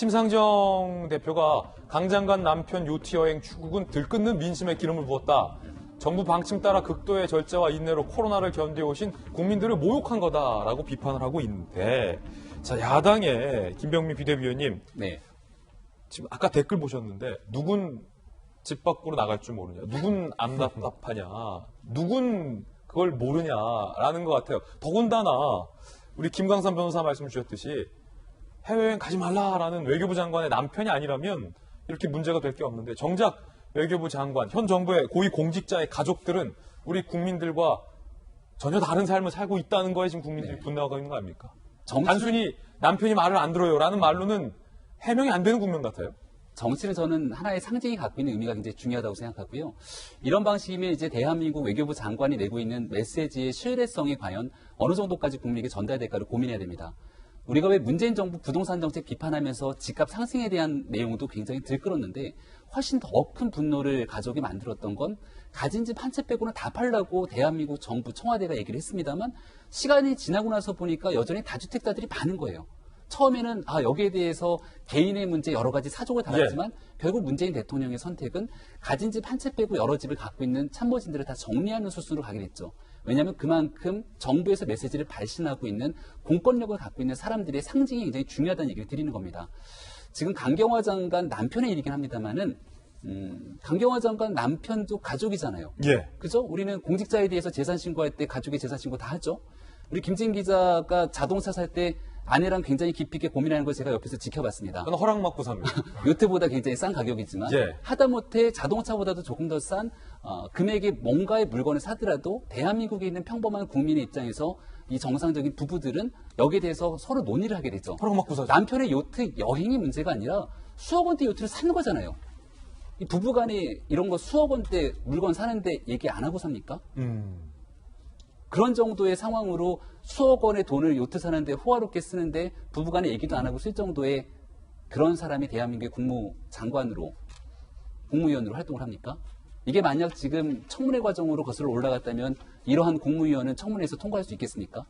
심상정 대표가 강 장관 남편 요트 여행 출국은 들끓는 민심에 기름을 부었다. 정부 방침 따라 극도의 절제와 인내로 코로나를 견뎌오신 국민들을 모욕한 거다라고 비판을 하고 있는데, 자, 야당의 김병민 비대위원님, 네. 지금 아까 댓글 보셨는데 누군 집 밖으로 나갈 줄 모르냐, 누군 안 답답하냐, 누군 그걸 모르냐라는 것 같아요. 더군다나 우리 김광삼 변호사 말씀 주셨듯이 해외여행 가지 말라라는 외교부 장관의 남편이 아니라면 이렇게 문제가 될 게 없는데, 정작 외교부 장관, 현 정부의 고위 공직자의 가족들은 우리 국민들과 전혀 다른 삶을 살고 있다는 거에 지금 국민들이 분노하고 있는 거 아닙니까? 단순히 남편이 말을 안 들어요라는 말로는 해명이 안 되는 국면 같아요. 정치는 저는 하나의 상징이 갖고 있는 의미가 굉장히 중요하다고 생각하고요. 이런 방식이면 이제 대한민국 외교부 장관이 내고 있는 메시지의 신뢰성이 과연 어느 정도까지 국민에게 전달될까를 고민해야 됩니다. 우리가 왜 문재인 정부 부동산 정책 비판하면서 집값 상승에 대한 내용도 굉장히 들끓었는데, 훨씬 더 큰 분노를 가족이 만들었던 건 가진 집 한 채 빼고는 다 팔라고 대한민국 정부 청와대가 얘기를 했습니다만, 시간이 지나고 나서 보니까 여전히 다주택자들이 많은 거예요. 처음에는 여기에 대해서 개인의 문제 여러 가지 사족을 달았지만 결국 문재인 대통령의 선택은 가진 집 한 채 빼고 여러 집을 갖고 있는 참모진들을 다 정리하는 수순으로 가게 됐죠. 왜냐하면 그만큼 정부에서 메시지를 발신하고 있는 공권력을 갖고 있는 사람들의 상징이 굉장히 중요하다는 얘기를 드리는 겁니다. 지금 강경화 장관 남편의 일이긴 합니다만은 강경화 장관 남편도 가족이잖아요. 예. 그죠? 우리는 공직자에 대해서 재산 신고할 때 가족의 재산 신고 다 하죠. 우리 김진 기자가 자동차 살 때 아내랑 굉장히 깊이 있게 고민하는 걸 제가 옆에서 지켜봤습니다. 그건 허락 받고 삽니다. 요트보다 굉장히 싼 가격이지만 예. 하다못해 자동차보다도 조금 더 싼 금액의 뭔가의 물건을 사더라도 대한민국에 있는 평범한 국민의 입장에서 이 정상적인 부부들은 여기에 대해서 서로 논의를 하게 되죠. 허락 받고 사죠. 남편의 요트 여행이 문제가 아니라 수억 원대 요트를 사는 거잖아요. 이 부부간에 이런 거 수억 원대 물건 사는데 얘기 안 하고 삽니까? 그런 정도의 상황으로 수억 원의 돈을 요트 사는데 호화롭게 쓰는데 부부간에 얘기도 안 하고 쓸 정도의 그런 사람이 대한민국의 국무장관으로, 국무위원으로 활동을 합니까? 이게 만약 지금 청문회 과정으로 거슬러 올라갔다면 이러한 국무위원은 청문회에서 통과할 수 있겠습니까?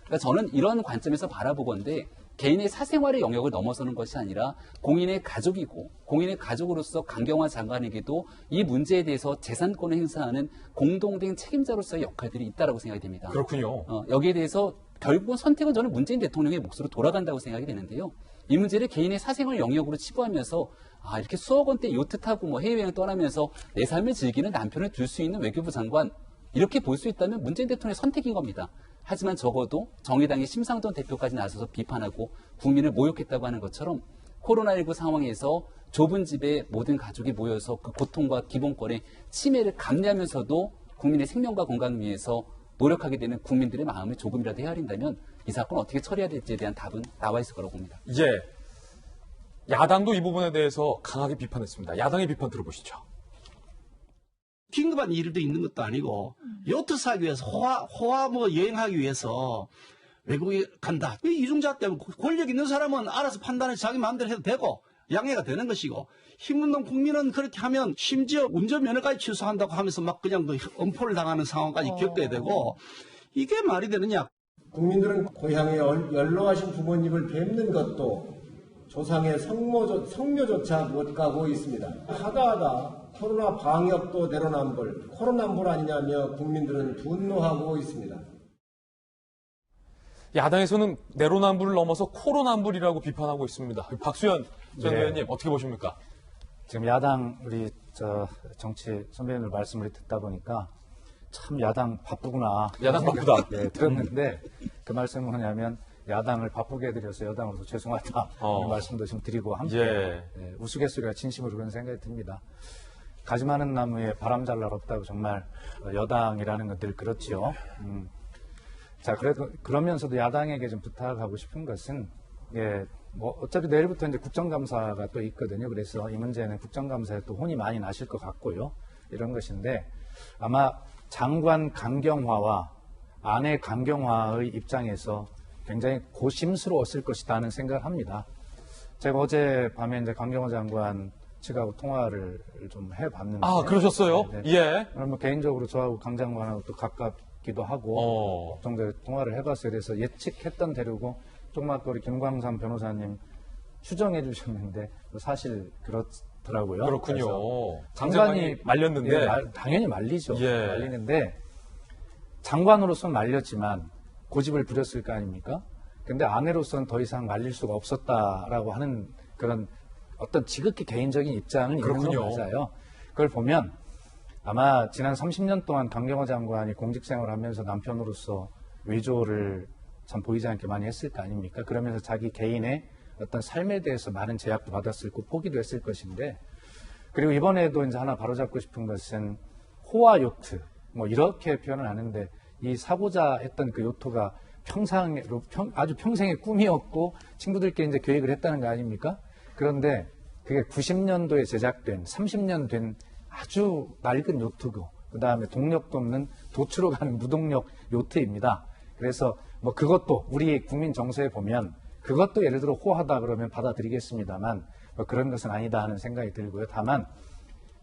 그러니까 저는 이런 관점에서 바라보건데, 개인의 사생활의 영역을 넘어서는 것이 아니라 공인의 가족이고, 공인의 가족으로서 강경화 장관에게도 이 문제에 대해서 재산권을 행사하는 공동된 책임자로서의 역할들이 있다고 생각이 됩니다. 그렇군요. 여기에 대해서 결국은 선택은 저는 문재인 대통령의 몫으로 돌아간다고 생각이 되는데요. 이 문제를 개인의 사생활 영역으로 치부하면서 이렇게 수억 원대 요트 타고 해외여행 떠나면서 내 삶을 즐기는 남편을 둘 수 있는 외교부 장관, 이렇게 볼 수 있다면 문재인 대통령의 선택인 겁니다. 하지만 적어도 정의당의 심상정 대표까지 나서서 비판하고 국민을 모욕했다고 하는 것처럼 코로나19 상황에서 좁은 집에 모든 가족이 모여서 그 고통과 기본권의 침해를 감내하면서도 국민의 생명과 건강을 위해서 노력하게 되는 국민들의 마음을 조금이라도 헤아린다면 이 사건 어떻게 처리해야 될지에 대한 답은 나와 있을 거라고 봅니다. 예. 야당도 이 부분에 대해서 강하게 비판했습니다. 야당의 비판 들어보시죠. 긴급한 일도 있는 것도 아니고 요트 사기 위해서 호화 여행하기 위해서 외국에 간다. 이중자 때문에 권력 있는 사람은 알아서 판단해서 자기 마음대로 해도 되고 양해가 되는 것이고, 힘없는 국민은 그렇게 하면 심지어 운전면허까지 취소한다고 하면서 막 그냥 엄포를 당하는 상황까지 겪어야 되고, 이게 말이 되느냐. 국민들은 고향에 연로하신 부모님을 뵙는 것도 조상의 성묘조차 못 가고 있습니다. 하다하다 코로나 방역도 내로남불, 코로남불 아니냐며 국민들은 분노하고 있습니다. 야당에서는 내로남불을 넘어서 코로남불이라고 비판하고 있습니다. 박수현 전 의원님 어떻게 보십니까? 지금 야당 우리 정치 선배님들 말씀을 듣다 보니까 참 야당 바쁘구나. 야당 바쁘다. 네, 들었는데 그 말씀은 뭐냐면 야당을 바쁘게 해드려서 여당으로서 죄송하다. 이런 말씀도 좀 드리고 함께 우스갯소리가 진심으로 그런 생각이 듭니다. 가지 많은 나무에 바람 잘 날 없다고 정말 여당이라는 것들 그렇지요. 자, 그러면서도 야당에게 좀 부탁하고 싶은 것은, 어차피 내일부터 이제 국정감사가 또 있거든요. 그래서 이 문제는 국정감사에 또 혼이 많이 나실 것 같고요. 이런 것인데, 아마 장관 강경화와 아내 강경화의 입장에서 굉장히 고심스러웠을 것이라는 생각을 합니다. 제가 어젯밤에 이제 강경화 장관 측하고 통화를 좀 해봤는데. 그러셨어요? 예. 그러면 개인적으로 저하고 강 장관하고 또 가깝기도 하고, 정도 통화를 해봤어요. 그래서 예측했던 대로고, 조금 아까 우리 김광삼 변호사님 추정해 주셨는데 사실 그렇더라고요. 그렇군요. 그래서 장관이 말렸는데 예, 당연히 말리죠. 예. 말리는데 장관으로서는 말렸지만 고집을 부렸을 거 아닙니까? 근데 아내로서는 더 이상 말릴 수가 없었다라고 하는 그런 어떤 지극히 개인적인 입장은 있는 건 맞아요. 그걸 보면 아마 지난 30년 동안 강경화 장관이 공직생활을 하면서 남편으로서 외조를 참 보이지 않게 많이 했을 거 아닙니까? 그러면서 자기 개인의 어떤 삶에 대해서 많은 제약도 받았을 거고 포기도 했을 것인데, 그리고 이번에도 이제 하나 바로잡고 싶은 것은 호화 요트, 뭐 이렇게 표현을 하는데, 이 사고자 했던 그 요트가 아주 평생의 꿈이었고 친구들끼리 이제 계획을 했다는 거 아닙니까? 그런데 그게 90년도에 제작된 30년 된 아주 낡은 요트고, 그 다음에 동력도 없는 도추로 가는 무동력 요트입니다. 그래서 뭐 그것도 우리 국민 정서에 보면 그것도 예를 들어 호하다 그러면 받아들이겠습니다만 뭐 그런 것은 아니다 하는 생각이 들고요. 다만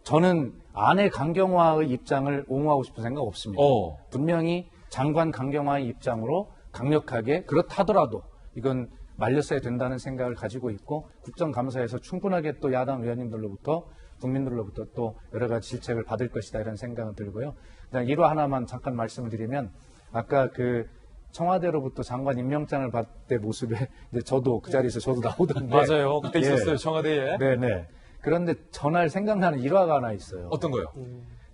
저는 아내 강경화의 입장을 옹호하고 싶은 생각 없습니다. 분명히 장관 강경화의 입장으로 강력하게 그렇다더라도 이건 말렸어야 된다는 생각을 가지고 있고, 국정감사에서 충분하게 또 야당 의원님들로부터 국민들로부터 또 여러 가지 질책을 받을 것이다 이런 생각은 들고요. 그다음 일화 하나만 잠깐 말씀을 드리면, 아까 그 청와대로부터 장관 임명장을 받을 때 모습에 이제 저도 그 자리에서 저도 나오던데 맞아요. 그때 예. 있었어요, 청와대에. 네네. 그런데 전날 생각나는 일화가 하나 있어요. 어떤 거요?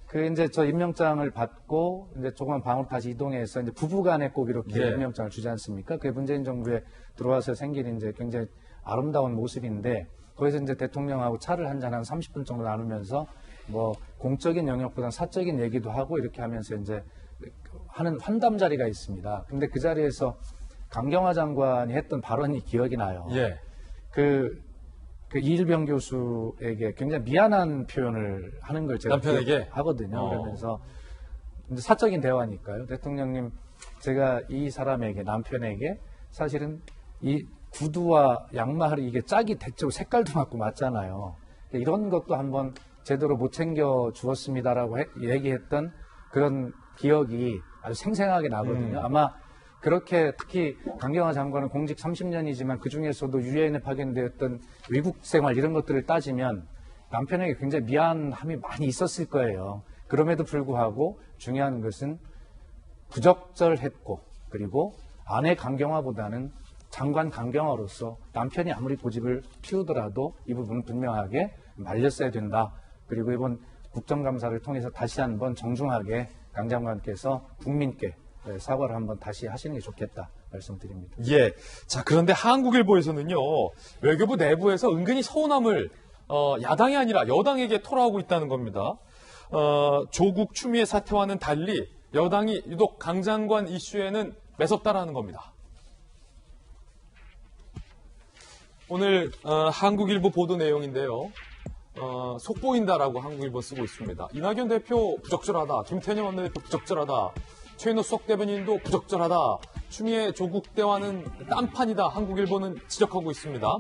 그 이제 저 임명장을 받고 이제 조그만 방으로 다시 이동해서 이제 부부간에 꼭 이렇게 예. 임명장을 주지 않습니까? 그게 문재인 정부에 들어와서 생긴 이제 굉장히 아름다운 모습인데, 거기서 이제 대통령하고 차를 한잔 한 30분 정도 나누면서 뭐 공적인 영역보다 사적인 얘기도 하고 이렇게 하면서 이제 하는 환담 자리가 있습니다. 근데 그 자리에서 강경화 장관이 했던 발언이 기억이 나요. 예. 그 이일병 교수에게 굉장히 미안한 표현을 하는 걸 제가 남편에게? 하거든요. 그러면서 이제 사적인 대화니까요. 대통령님, 제가 이 사람에게, 남편에게 사실은 이 구두와 양말이 이게 짝이 대체로 색깔도 맞고 맞잖아요. 이런 것도 한번 제대로 못 챙겨 주었습니다라고 얘기했던 그런 기억이 아주 생생하게 나거든요. 아마 그렇게 특히 강경화 장관은 공직 30년이지만 그중에서도 유엔에 파견되었던 외국 생활 이런 것들을 따지면 남편에게 굉장히 미안함이 많이 있었을 거예요. 그럼에도 불구하고 중요한 것은 부적절했고, 그리고 아내 강경화보다는 장관 강경화로서 남편이 아무리 고집을 피우더라도 이 부분은 분명하게 말렸어야 된다. 그리고 이번 국정감사를 통해서 다시 한번 정중하게 강 장관께서 국민께 사과를 한번 다시 하시는 게 좋겠다 말씀드립니다. 예. 자, 그런데 한국일보에서는요, 외교부 내부에서 은근히 서운함을 야당이 아니라 여당에게 토로하고 있다는 겁니다. 조국 추미애 사태와는 달리 여당이 유독 강 장관 이슈에는 매섭다라는 겁니다. 오늘 한국일보 보도 내용인데요. 속보인다라고 한국일보 쓰고 있습니다. 이낙연 대표 부적절하다. 김태년 원내대표 부적절하다. 최인호 수석 대변인도 부적절하다. 추미애 조국 대화는 딴판이다. 한국일보는 지적하고 있습니다.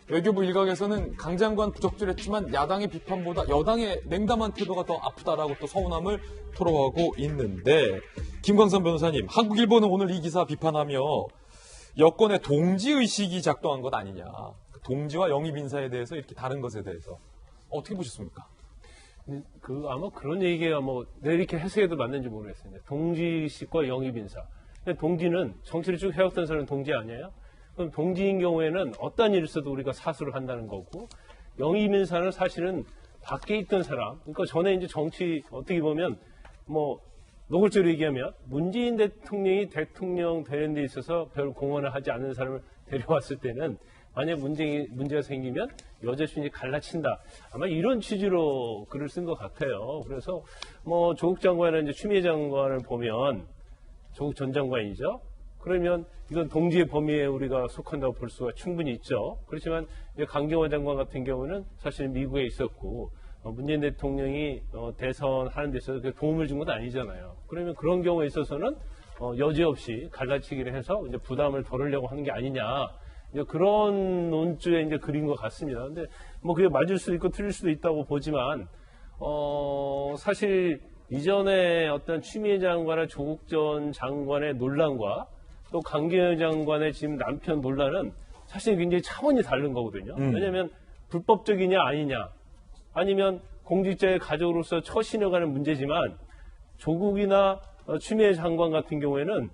외교부 일각에서는 강 장관 부적절했지만 야당의 비판보다 여당의 냉담한 태도가 더 아프다라고 또 서운함을 토로하고 있는데, 김광선 변호사님, 한국일보는 오늘 이 기사 비판하며 여권의 동지의식이 작동한 것 아니냐. 동지와 영입 인사에 대해서 이렇게 다른 것에 대해서 어떻게 보셨습니까? 아마 그런 얘기가 내 이렇게 해석해도 맞는지 모르겠습니다. 동지식과 영입 인사. 동지는 정치를 쭉 해왔던 사람은 동지 아니에요? 그럼 동지인 경우에는 어떤 일을 써도 우리가 사수를 한다는 거고, 영입 인사는 사실은 밖에 있던 사람. 그러니까 전에 이제 정치 어떻게 보면 노골적으로 얘기하면 문재인 대통령이 대통령 되는 데 있어서 별 공헌을 하지 않는 사람을 데려왔을 때는 만약 문제가 생기면 여자순위 갈라친다. 아마 이런 취지로 글을 쓴 것 같아요. 그래서 조국 장관이나 이제 추미애 장관을 보면 조국 전 장관이죠. 그러면 이건 동지의 범위에 우리가 속한다고 볼 수가 충분히 있죠. 그렇지만 강경화 장관 같은 경우는 사실 미국에 있었고 문재인 대통령이 대선하는 데 있어서 도움을 준 건 아니잖아요. 그러면 그런 경우에 있어서는 여지없이 갈라치기를 해서 이제 부담을 덜으려고 하는 게 아니냐. 이제 그런 논조에 이제 그린 것 같습니다. 근데 그게 맞을 수도 있고 틀릴 수도 있다고 보지만 사실 이전에 어떤 추미애 장관과 조국 전 장관의 논란과 또 강경화 장관의 지금 남편 논란은 사실 굉장히 차원이 다른 거거든요. 왜냐하면 불법적이냐 아니냐, 아니면 공직자의 가족으로서 처신해가는 문제지만 조국이나 추미애 장관 같은 경우에는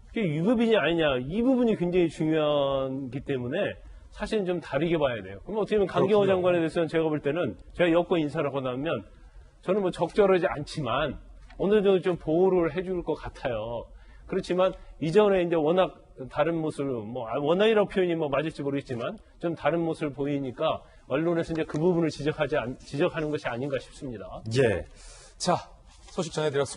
그게 유급이냐 아니냐 이 부분이 굉장히 중요하기 때문에 사실은 좀 다르게 봐야 돼요. 그럼 어떻게 보면 강경호 장관에 대해서는 제가 볼 때는 제가 여권 인사를 하고 나면 저는 뭐 적절하지 않지만 어느 정도 좀 보호를 해줄 것 같아요. 그렇지만 이전에 이제 워낙 다른 모습을 워낙이라고 표현이 맞을지 모르겠지만 좀 다른 모습을 보이니까 언론에서 이제 그 부분을 지적하는 것이 아닌가 싶습니다. 예. 자, 소식 전해드렸습니다.